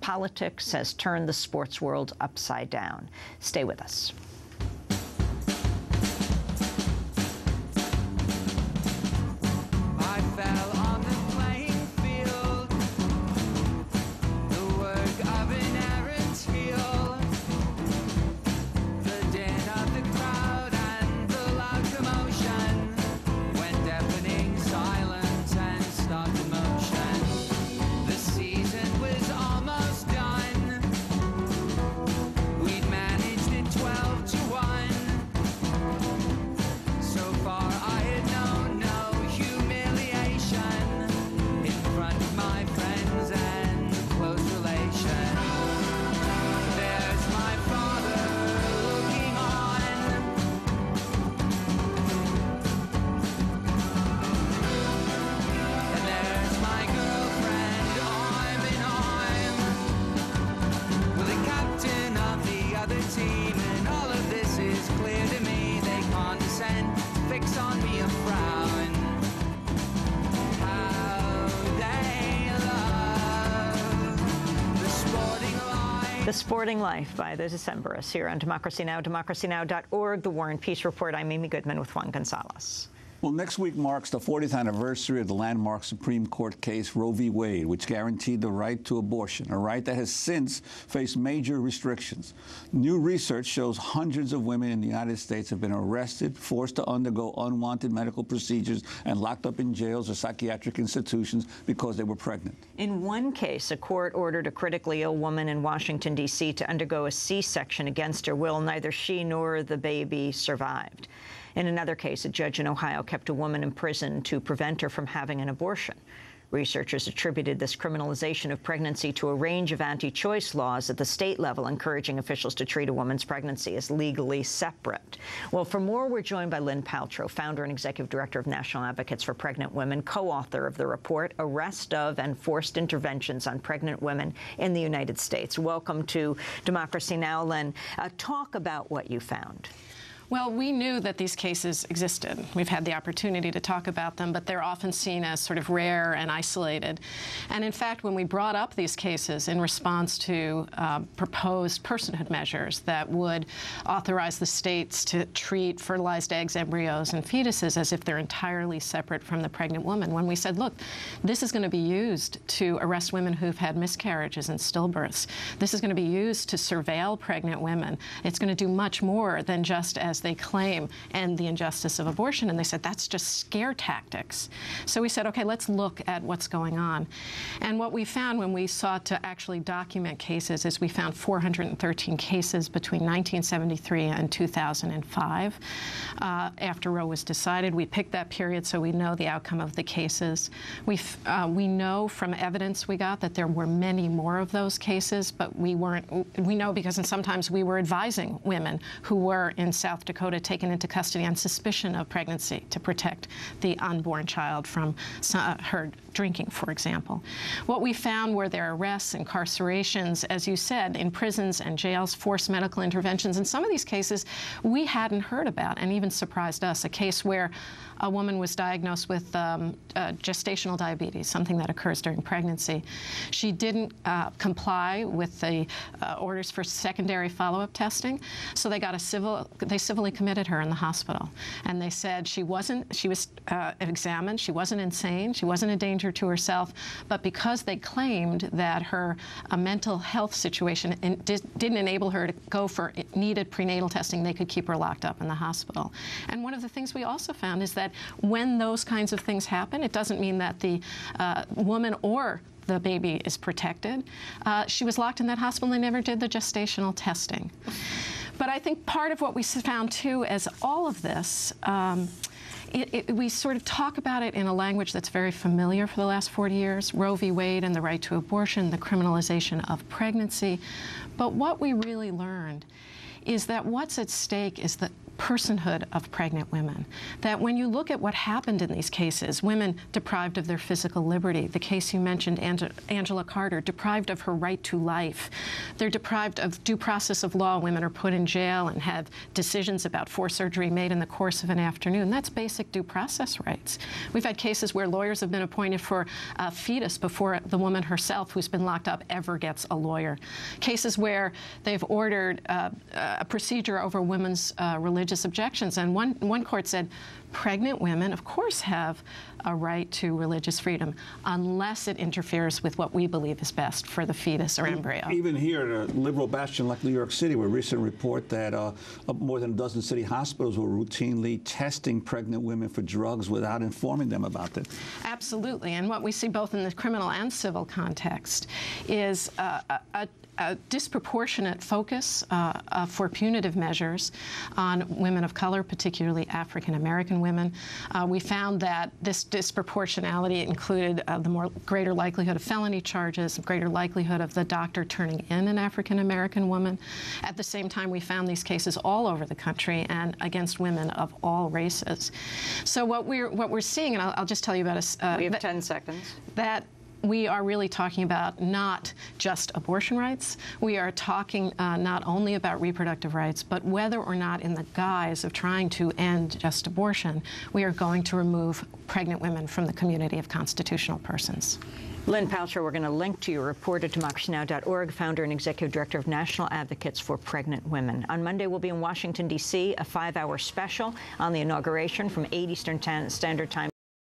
politics has turned the sports world upside down. Stay with us. The Sporting Life by the Decemberists here on Democracy Now!, democracynow.org, The War and Peace Report. I'm Amy Goodman with Juan Gonzalez. Well, next week marks the 40th anniversary of the landmark Supreme Court case Roe v. Wade, which guaranteed the right to abortion, a right that has since faced major restrictions. New research shows hundreds of women in the United States have been arrested, forced to undergo unwanted medical procedures, and locked up in jails or psychiatric institutions because they were pregnant. In one case, a court ordered a critically ill woman in Washington, D.C. to undergo a C-section against her will. Neither she nor the baby survived. In another case, a judge in Ohio kept a woman in prison to prevent her from having an abortion. Researchers attributed this criminalization of pregnancy to a range of anti-choice laws at the state level, encouraging officials to treat a woman's pregnancy as legally separate. Well, for more, we're joined by Lynn Paltrow, founder and executive director of National Advocates for Pregnant Women, co-author of the report, Arrest of and Forced Interventions on Pregnant Women in the United States. Welcome to Democracy Now!, Lynn. Talk about what you found. Well, we knew that these cases existed. We've had the opportunity to talk about them, but they're often seen as sort of rare and isolated. And in fact, when we brought up these cases in response to proposed personhood measures that would authorize the states to treat fertilized eggs, embryos, and fetuses as if they're entirely separate from the pregnant woman, when we said, look, this is going to be used to arrest women who've had miscarriages and stillbirths. This is going to be used to surveil pregnant women. It's going to do much more than just, as they claim, end the injustice of abortion. And they said, that's just scare tactics. So we said, okay, let's look at what's going on. And what we found when we sought to actually document cases is we found 413 cases between 1973 and 2005. After Roe was decided, we picked that period so we know the outcome of the cases. We know from evidence we got that there were many more of those cases, but we know because sometimes we were advising women who were in South Dakota taken into custody on suspicion of pregnancy to protect the unborn child from her drinking, for example. What we found were their arrests, incarcerations, as you said, in prisons and jails, forced medical interventions. In some of these cases we hadn't heard about and even surprised us. A case where a woman was diagnosed with gestational diabetes, something that occurs during pregnancy. She didn't comply with the orders for secondary follow-up testing, so they civilly committed her in the hospital. And they said she was examined, she wasn't insane, she wasn't a danger to herself, but because they claimed that her mental health situation didn't enable her to go for needed prenatal testing, they could keep her locked up in the hospital. And one of the things we also found is that when those kinds of things happen, it doesn't mean that the woman or the baby is protected. She was locked in that hospital and they never did the gestational testing. But I think part of what we found, too, as all of this, we sort of talk about it in a language that's very familiar for the last 40 years, Roe v. Wade and the right to abortion, the criminalization of pregnancy. But what we really learned is that what's at stake is the personhood of pregnant women. That when you look at what happened in these cases, women deprived of their physical liberty, the case you mentioned, Angela Carter, deprived of her right to life. They're deprived of due process of law. Women are put in jail and have decisions about forced surgery made in the course of an afternoon. That's basic due process rights. We've had cases where lawyers have been appointed for a fetus before the woman herself who's been locked up ever gets a lawyer. Cases where they've ordered a procedure over women's religious objections. And one court said, pregnant women, of course, have a right to religious freedom unless it interferes with what we believe is best for the fetus or embryo. Even here in a liberal bastion like New York City, where a recent report that more than a dozen city hospitals were routinely testing pregnant women for drugs without informing them about them. Absolutely. And what we see both in the criminal and civil context is a disproportionate focus for punitive measures on women of color, particularly African-American women. We found that this disproportionality included the greater likelihood of felony charges, greater likelihood of the doctor turning in an African-American woman. At the same time, we found these cases all over the country and against women of all races. So what we're seeing, and I'll just tell you about we have 10 seconds. That we are really talking about not just abortion rights. We are talking not only about reproductive rights, but whether or not in the guise of trying to end just abortion, we are going to remove pregnant women from the community of constitutional persons. Lynn Paltrow, we're going to link to your report at democracynow.org, founder and executive director of National Advocates for Pregnant Women. On Monday, we'll be in Washington, D.C., a 5-hour special on the inauguration from 8 Eastern Standard Time.